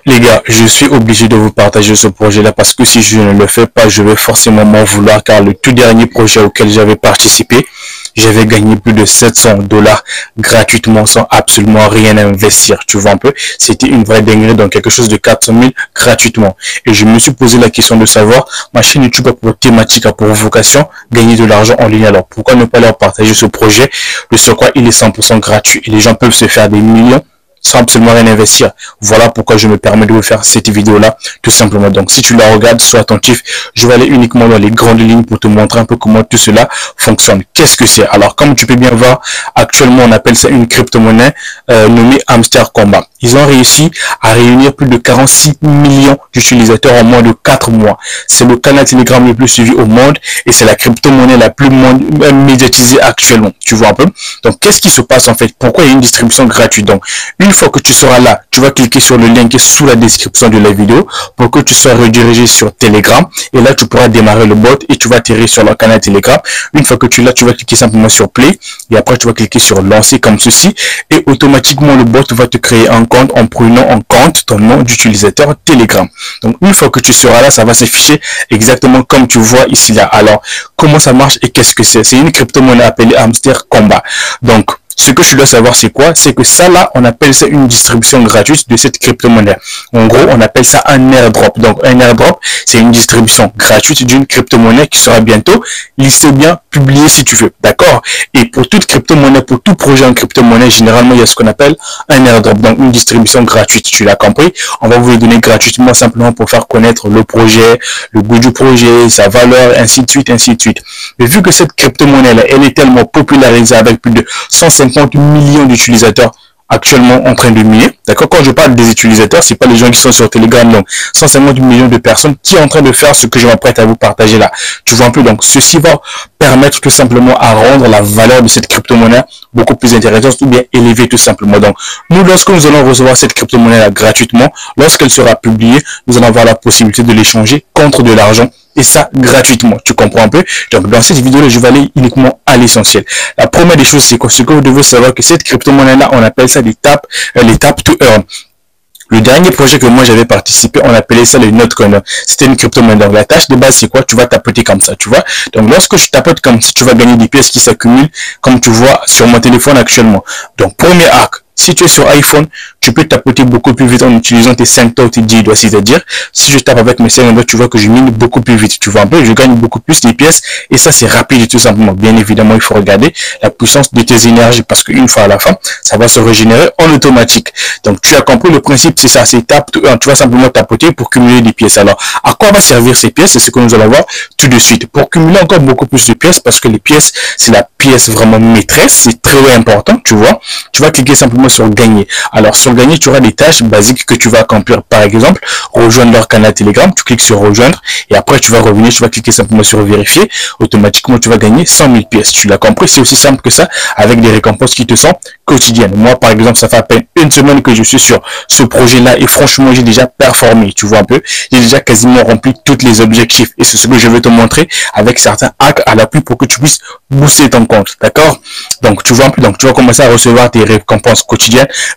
Les gars, je suis obligé de vous partager ce projet-là parce que si je ne le fais pas, je vais forcément m'en vouloir car le tout dernier projet auquel j'avais participé, j'avais gagné plus de 700$ gratuitement sans absolument rien investir. Tu vois un peu, c'était une vraie dinguerie, donc quelque chose de 400 000 gratuitement. Et je me suis posé la question de savoir, ma chaîne YouTube a pour thématique, a pour vocation, gagner de l'argent en ligne. Alors pourquoi ne pas leur partager ce projet, de ce quoi il est 100% gratuit et les gens peuvent se faire des millions sans absolument rien investir. Voilà pourquoi je me permets de vous faire cette vidéo là tout simplement. Donc si tu la regardes, sois attentif, je vais aller uniquement dans les grandes lignes pour te montrer un peu comment tout cela fonctionne. Qu'est-ce que c'est? Alors comme tu peux bien voir, actuellement on appelle ça une crypto-monnaie nommée Hamster Komba. Ils ont réussi à réunir plus de 46 millions d'utilisateurs en moins de 4 mois. C'est le canal Telegram le plus suivi au monde et c'est la crypto-monnaie la plus médiatisée actuellement. Tu vois un peu? Donc qu'est-ce qui se passe en fait? Pourquoi il y a une distribution gratuite? Donc une fois que tu seras là, tu vas cliquer sur le lien qui est sous la description de la vidéo pour que tu sois redirigé sur Telegram. Et là, tu pourras démarrer le bot et tu vas atterrir sur le canal Telegram. Une fois que tu l'as, tu vas cliquer simplement sur Play. Et après, tu vas cliquer sur Lancer comme ceci. Et automatiquement, le bot va te créer un compte en prenant en compte ton nom d'utilisateur Telegram. Donc, une fois que tu seras là, ça va s'afficher exactement comme tu vois ici là. Alors, comment ça marche et qu'est-ce que c'est? C'est une crypto-monnaie appelée Hamster Komba. Donc, ce que tu dois savoir, c'est quoi? C'est que ça, là, on appelle ça une distribution gratuite de cette crypto-monnaie. En gros, on appelle ça un airdrop. Donc, un airdrop, c'est une distribution gratuite d'une crypto-monnaie qui sera bientôt listée ou bien publiée si tu veux. D'accord? Et pour toute crypto-monnaie, pour tout projet en crypto-monnaie, généralement, il y a ce qu'on appelle un airdrop. Donc, une distribution gratuite. Tu l'as compris? On va vous le donner gratuitement simplement pour faire connaître le projet, le goût du projet, sa valeur, ainsi de suite, ainsi de suite. Mais vu que cette crypto-monnaie-là, elle est tellement popularisée avec plus de 150 millions d'utilisateurs actuellement en train de miner. D'accord? Quand je parle des utilisateurs, c'est pas les gens qui sont sur Telegram, donc 150 millions de personnes qui sont en train de faire ce que je m'apprête à vous partager là. Tu vois un peu, donc ceci va permettre tout simplement à rendre la valeur de cette crypto-monnaie beaucoup plus intéressante ou bien élevée tout simplement. Donc, nous, lorsque nous allons recevoir cette crypto-monnaie là gratuitement, lorsqu'elle sera publiée, nous allons avoir la possibilité de l'échanger contre de l'argent. Et ça, gratuitement. Tu comprends un peu? Donc, dans cette vidéo-là, je vais aller uniquement à l'essentiel. La première des choses, c'est que vous devez savoir que cette crypto-monnaie-là, on appelle ça les tap to earn. Le dernier projet que moi j'avais participé, on appelait ça le Notcoin. C'était une crypto-monnaie. Donc la tâche de base, c'est quoi? Tu vas tapoter comme ça, tu vois. Donc lorsque tu tapotes comme ça, tu vas gagner des pièces qui s'accumulent, comme tu vois sur mon téléphone actuellement. Donc premier arc. Si tu es sur iPhone, tu peux tapoter beaucoup plus vite en utilisant tes 5 doigts ou tes 10 doigts. C'est-à-dire, si je tape avec mes 5 doigts, tu vois que je mine beaucoup plus vite. Tu vois un peu, je gagne beaucoup plus de pièces et ça, c'est rapide tout simplement. Bien évidemment, il faut regarder la puissance de tes énergies parce qu'une fois à la fin, ça va se régénérer en automatique. Donc, tu as compris le principe, c'est ça, c'est tape. Tu vas simplement tapoter pour cumuler des pièces. Alors, à quoi va servir ces pièces? C'est ce que nous allons voir tout de suite. Pour cumuler encore beaucoup plus de pièces parce que les pièces, c'est la pièce vraiment maîtresse. C'est très important, tu vois. Tu vas cliquer simplement sur gagner. Alors sur gagner, tu auras des tâches basiques que tu vas accomplir. Par exemple, rejoindre leur canal Telegram, tu cliques sur rejoindre et après tu vas revenir, tu vas cliquer simplement sur vérifier. Automatiquement, tu vas gagner 100 000 pièces. Tu l'as compris, c'est aussi simple que ça avec des récompenses qui te sont quotidiennes. Moi, par exemple, ça fait à peine une semaine que je suis sur ce projet-là et franchement, j'ai déjà performé. Tu vois un peu, j'ai déjà quasiment rempli tous les objectifs et c'est ce que je vais te montrer avec certains hacks à l'appui pour que tu puisses booster ton compte. D'accord? Donc, tu vois un peu, donc tu vas commencer à recevoir tes récompenses quotidiennes.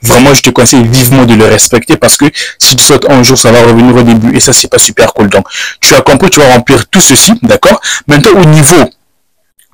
Vraiment, je te conseille vivement de le respecter parce que si tu sautes un jour, ça va revenir au début et ça, c'est pas super cool. Donc, tu as compris, tu vas remplir tout ceci, d'accord? Maintenant, au niveau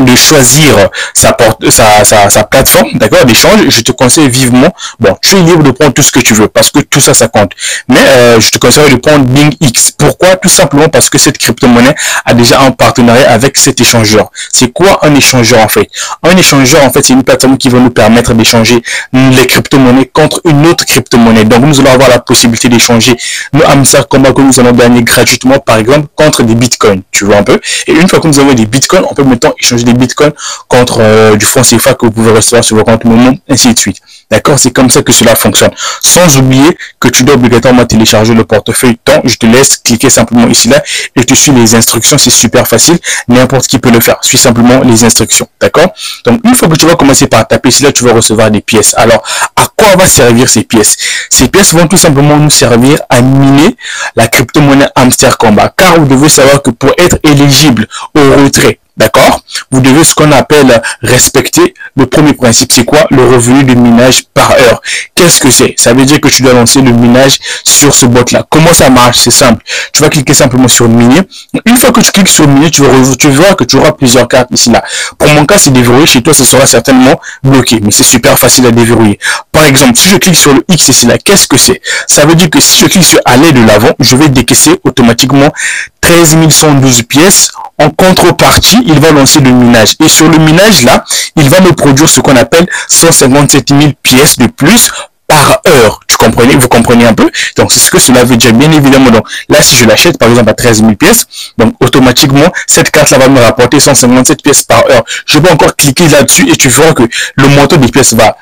de choisir sa plateforme, d'accord, d'échange, je te conseille vivement, bon, tu es libre de prendre tout ce que tu veux, parce que tout ça, ça compte. Mais je te conseille de prendre BingX. Pourquoi? Tout simplement parce que cette crypto-monnaie a déjà un partenariat avec cet échangeur. C'est quoi un échangeur, en fait? Un échangeur, en fait, c'est une plateforme qui va nous permettre d'échanger les crypto-monnaies contre une autre crypto-monnaie. Donc, nous allons avoir la possibilité d'échanger nos Hamster Komba que nous allons gagner gratuitement, par exemple, contre des bitcoins. Tu vois un peu? Et une fois que nous avons des bitcoins, on peut maintenant échanger des bitcoins contre du franc CFA que vous pouvez recevoir sur vos comptes Momo, ainsi de suite. D'accord? C'est comme ça que cela fonctionne. Sans oublier que tu dois obligatoirement télécharger le portefeuille temps. Je te laisse cliquer simplement ici là et tu suis les instructions. C'est super facile. N'importe qui peut le faire. Suis simplement les instructions. D'accord? Donc, une fois que tu vas commencer par taper ici là, tu vas recevoir des pièces. Alors, à quoi va servir ces pièces? Ces pièces vont tout simplement nous servir à miner la crypto-monnaie Hamster Komba. Car vous devez savoir que pour être éligible au retrait D'accord? Vous devez ce qu'on appelle respecter le premier principe. C'est quoi? Le revenu de minage par heure. Qu'est-ce que c'est? Ça veut dire que tu dois lancer le minage sur ce bot-là. Comment ça marche? C'est simple. Tu vas cliquer simplement sur miner. Une fois que tu cliques sur miner, tu verras que tu auras plusieurs cartes ici là. Pour mon cas, c'est déverrouillé. Chez toi, ce sera certainement bloqué. Mais c'est super facile à déverrouiller. Par exemple, si je clique sur le X ici là, qu'est-ce que c'est? Ça veut dire que si je clique sur aller de l'avant, je vais décaisser automatiquement 13 112 pièces. En contrepartie, il va lancer le minage. Et sur le minage là, il va me produire ce qu'on appelle 157 000 pièces de plus par heure. Vous comprenez un peu? Donc, c'est ce que cela veut dire, bien évidemment. Donc, là, si je l'achète, par exemple, à 13 000 pièces, donc, automatiquement, cette carte-là va me rapporter 157 pièces par heure. Je peux encore cliquer là-dessus et tu verras que le montant des pièces va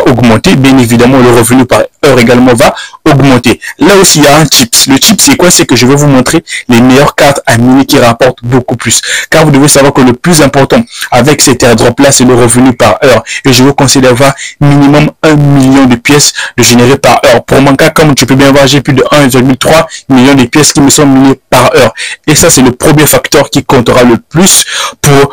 augmenter. Bien évidemment, le revenu par heure également va augmenter. Là aussi, il y a un tips. Le tip, c'est quoi? C'est que je vais vous montrer les meilleures cartes à miner qui rapportent beaucoup plus. Car vous devez savoir que le plus important avec cet airdrop-là, c'est le revenu par heure. Et je vous conseille d'avoir minimum 1 million de pièces de générer par heure. Pour mon cas, comme tu peux bien voir, j'ai plus de 1,3 million de pièces qui me sont minées par heure. Et ça, c'est le premier facteur qui comptera le plus pour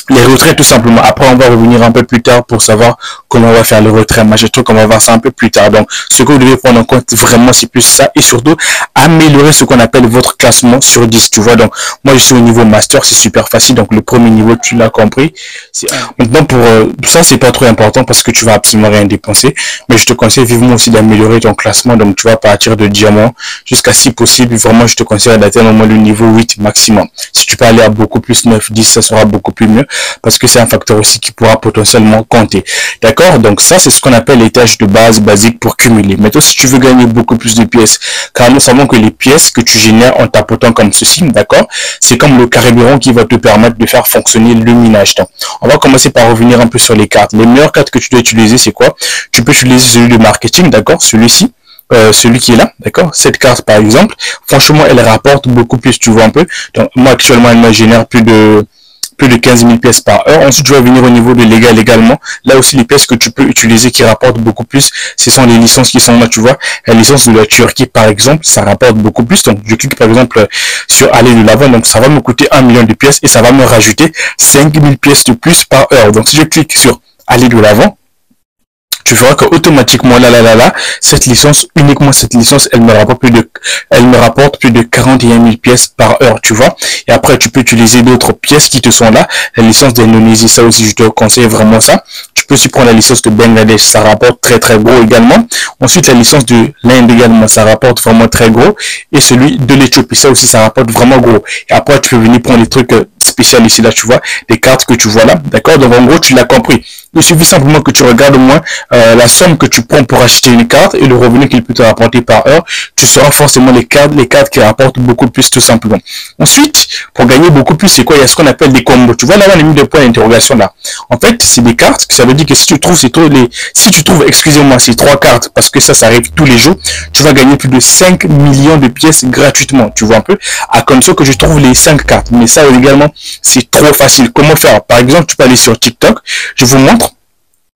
les retraits tout simplement. Après, on va revenir un peu plus tard pour savoir comment on va faire le retrait. Mais je trouve qu'on va voir ça un peu plus tard. Donc, ce que vous devez prendre en compte vraiment, c'est plus ça. Et surtout, améliorer ce qu'on appelle votre classement sur 10. Tu vois, donc, moi, je suis au niveau master. C'est super facile. Donc, le premier niveau, tu l'as compris. Maintenant, pour ça, c'est pas trop important parce que tu vas absolument rien dépenser. Mais je te conseille vivement aussi d'améliorer ton classement. Donc, tu vas partir de diamant jusqu'à si possible. Vraiment, je te conseille d'atteindre au moins le niveau 8 maximum. Si tu peux aller à beaucoup plus 9, 10, ça sera beaucoup plus mieux. Parce que c'est un facteur aussi qui pourra potentiellement compter. D'accord? Donc ça, c'est ce qu'on appelle les tâches de base basiques pour cumuler. Maintenant, si tu veux gagner beaucoup plus de pièces, car nous savons que les pièces que tu génères en tapotant comme ceci, d'accord? C'est comme le carburant qui va te permettre de faire fonctionner le minage. Donc, on va commencer par revenir un peu sur les cartes. Les meilleures cartes que tu dois utiliser, c'est quoi? Tu peux utiliser celui de marketing, d'accord? Celui-ci. Celui qui est là, d'accord? Cette carte, par exemple, franchement, elle rapporte beaucoup plus, tu vois un peu. Donc, moi, actuellement, elle me génère plus de 15 000 pièces par heure. Ensuite, je vais venir au niveau de légal également. Là aussi, les pièces que tu peux utiliser qui rapportent beaucoup plus, ce sont les licences qui sont là, tu vois. La licence de la Turquie, par exemple, ça rapporte beaucoup plus. Donc, je clique, par exemple, sur aller de l'avant. Donc, ça va me coûter 1 million de pièces et ça va me rajouter 5 000 pièces de plus par heure. Donc, si je clique sur aller de l'avant, tu verras que automatiquement cette licence, uniquement cette licence, elle me rapporte plus de 41 000 pièces par heure, tu vois. Et après, tu peux utiliser d'autres pièces qui te sont là. La licence d'Indonésie, ça aussi, je te conseille vraiment ça. Tu peux aussi prendre la licence de Bangladesh, ça rapporte très très gros également. Ensuite, la licence de l'Inde également, ça rapporte vraiment très gros. Et celui de l'Éthiopie, ça aussi, ça rapporte vraiment gros. Et après, tu peux venir prendre des trucs spéciaux ici, là, tu vois, des cartes que tu vois là, d'accord. Donc, en gros, tu l'as compris. Il suffit simplement que tu regardes au moins la somme que tu prends pour acheter une carte et le revenu qu'il peut te rapporter par heure. Tu sauras forcément les cartes qui rapportent beaucoup plus tout simplement. Ensuite, pour gagner beaucoup plus, c'est quoi? Il y a ce qu'on appelle des combos. Tu vois là, on a mis des points d'interrogation là. En fait, c'est des cartes. Ça veut dire que si tu trouves ces trois cartes, parce que ça arrive tous les jours, tu vas gagner plus de 5 millions de pièces gratuitement. Tu vois un peu? À condition que je trouve les 5 cartes. Mais ça également, c'est trop facile. Comment faire? Par exemple, tu peux aller sur TikTok. Je vous montre.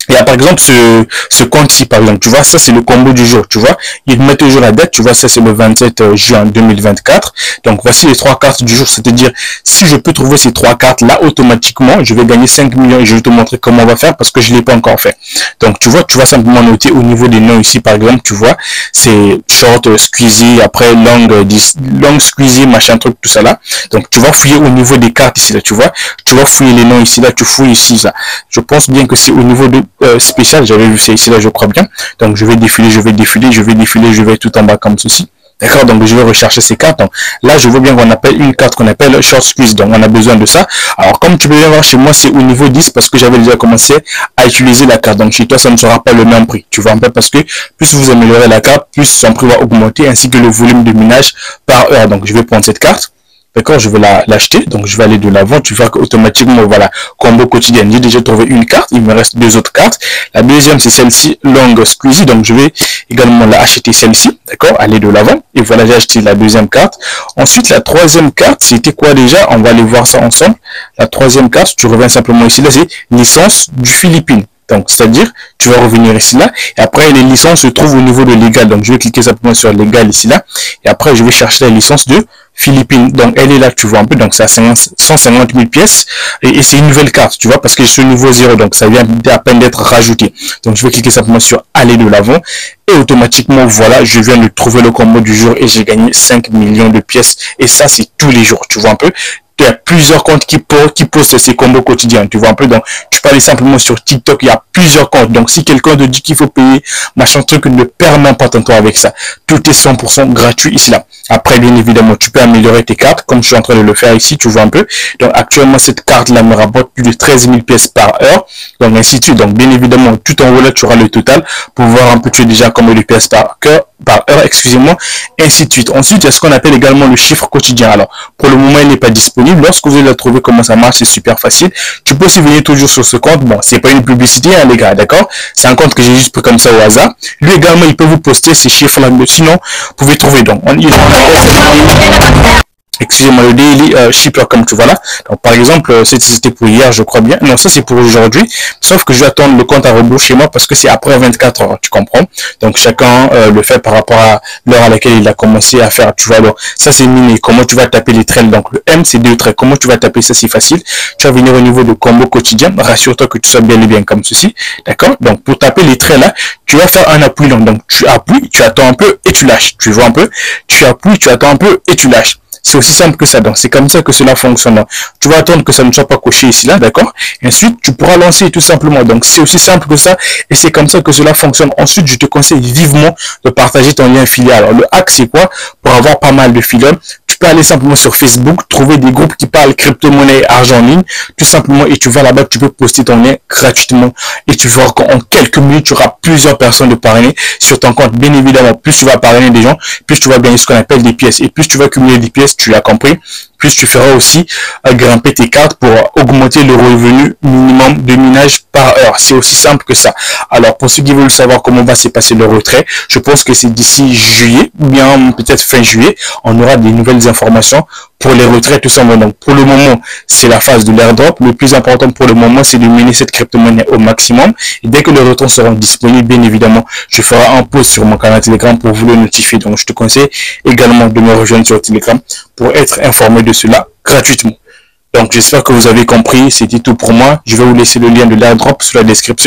Il y a par exemple ce compte-ci, par exemple, tu vois, ça c'est le combo du jour, tu vois, il met toujours la date, tu vois, ça c'est le 27 juin 2024, donc voici les 3 cartes du jour, c'est-à-dire, si je peux trouver ces 3 cartes là, automatiquement, je vais gagner 5 millions et je vais te montrer comment on va faire parce que je ne l'ai pas encore fait. Donc tu vois, tu vas simplement noter au niveau des noms ici, par exemple, tu vois, c'est short, squeezie, après long squeezie, machin truc, tout ça là, donc tu vas fouiller au niveau des cartes ici là, tu vois, tu vas fouiller les noms ici là, tu fouilles ici là, je pense bien que c'est au niveau de spécial, j'avais vu ça ici là, je crois bien. Donc je vais défiler, je vais tout en bas comme ceci. D'accord, donc je vais rechercher ces cartes. Donc là, je vois bien qu'on appelle une carte qu'on appelle short squeeze. Donc on a besoin de ça. Alors comme tu peux bien voir chez moi, c'est au niveau 10 parce que j'avais déjà commencé à utiliser la carte. Donc chez toi, ça ne sera pas le même prix. Tu vois un peu parce que plus vous améliorez la carte, plus son prix va augmenter ainsi que le volume de minage par heure. Donc je vais prendre cette carte. D'accord, je vais l'acheter, donc je vais aller de l'avant, tu vois qu'automatiquement, voilà, combo quotidien, j'ai déjà trouvé une carte, il me reste 2 autres cartes. La deuxième, c'est celle-ci, long squeezie, donc je vais également la acheter celle-ci, d'accord, aller de l'avant, et voilà, j'ai acheté la deuxième carte. Ensuite, la troisième carte, c'était quoi déjà? On va aller voir ça ensemble. La troisième carte, tu reviens simplement ici, là, c'est licence du Philippines. Donc, c'est-à-dire, tu vas revenir ici, là, et après, les licences se trouvent au niveau de légal. Donc, je vais cliquer simplement sur légal ici, là, et après, je vais chercher la licence de Philippines. Donc, elle est là, tu vois un peu. Donc, c'est à 150 000 pièces. Et c'est une nouvelle carte, tu vois, parce que ce nouveau 0, donc ça vient à peine d'être rajouté. Donc, je vais cliquer simplement sur aller de l'avant. Et automatiquement, voilà, je viens de trouver le combo du jour et j'ai gagné 5 millions de pièces. Et ça, c'est tous les jours, tu vois un peu. Il y a plusieurs comptes qui postent ces combos quotidiens, tu vois un peu. Donc, tu peux aller simplement sur TikTok, il y a plusieurs comptes. Donc, si quelqu'un te dit qu'il faut payer, machin truc, ne perds même pas ton temps avec ça. Tout est 100% gratuit ici là. Après, bien évidemment, tu peux améliorer tes cartes, comme je suis en train de le faire ici, tu vois un peu. Donc, actuellement, cette carte-là me rapporte plus de 13 000 pièces par heure. Donc, ainsi de suite. Donc, bien évidemment, tout en haut là, tu auras le total pour voir un peu, tu es déjà combien de pièces par heure, excusez-moi, ainsi de suite. Ensuite, il y a ce qu'on appelle également le chiffre quotidien. Alors, pour le moment, il n'est pas disponible. Lorsque vous allez trouver comment ça marche, c'est super facile. Tu peux aussi venir toujours sur ce compte. Bon, c'est pas une publicité, hein, les gars, d'accord? C'est un compte que j'ai juste pris comme ça au hasard. Lui également, il peut vous poster ces chiffres-là, mais sinon, vous pouvez trouver. Donc, excusez-moi, le daily shipper, comme tu vois là. Donc, par exemple, c'était pour hier, je crois bien. Non, ça, c'est pour aujourd'hui. Sauf que je vais attendre le compte à rebours chez moi parce que c'est après 24 heures, tu comprends? Donc, chacun le fait par rapport à l'heure à laquelle il a commencé à faire, tu vois. Alors, ça, c'est miné. Comment tu vas taper les traits? Donc, le M, c'est 2 traits. Comment tu vas taper ça? C'est facile. Tu vas venir au niveau de combo quotidien. Rassure-toi que tu sois bien et bien comme ceci. D'accord? Donc, pour taper les traits là, tu vas faire un appui long. Donc, tu appuies, tu attends un peu et tu lâches. Tu vois un peu? Tu appuies, tu attends un peu et tu lâches. C'est aussi simple que ça. Donc, c'est comme ça que cela fonctionne. Tu vas attendre que ça ne soit pas coché ici, là, d'accord? Et ensuite, tu pourras lancer tout simplement. Donc, c'est aussi simple que ça. Et c'est comme ça que cela fonctionne. Ensuite, je te conseille vivement de partager ton lien affilié. Alors, le hack, c'est quoi? Pour avoir pas mal de filons, tu peux aller simplement sur Facebook, trouver des groupes qui parlent crypto-monnaie, argent en ligne, tout simplement, et tu vas là-bas, tu peux poster ton lien gratuitement. Et tu vois qu'en quelques minutes, tu auras plusieurs personnes de parrainer sur ton compte. Bien évidemment, plus tu vas parrainer des gens, plus tu vas gagner ce qu'on appelle des pièces. Et plus tu vas cumuler des pièces, tu l'as compris, plus tu feras aussi grimper tes cartes pour augmenter le revenu minimum de minage par heure. C'est aussi simple que ça. Alors, pour ceux qui veulent savoir comment va se passer le retrait, je pense que c'est d'ici juillet, ou bien peut-être fin juillet, on aura des nouvelles informations pour les retraits, tout simplement. Donc, pour le moment, c'est la phase de l'airdrop. Le plus important pour le moment, c'est de miner cette crypto-monnaie au maximum. Et dès que les retours seront disponibles, bien évidemment, je ferai un post sur mon canal Telegram pour vous le notifier. Donc, je te conseille également de me rejoindre sur Telegram pour être informé de cela gratuitement. Donc, j'espère que vous avez compris. C'était tout pour moi. Je vais vous laisser le lien de l'airdrop sous la description.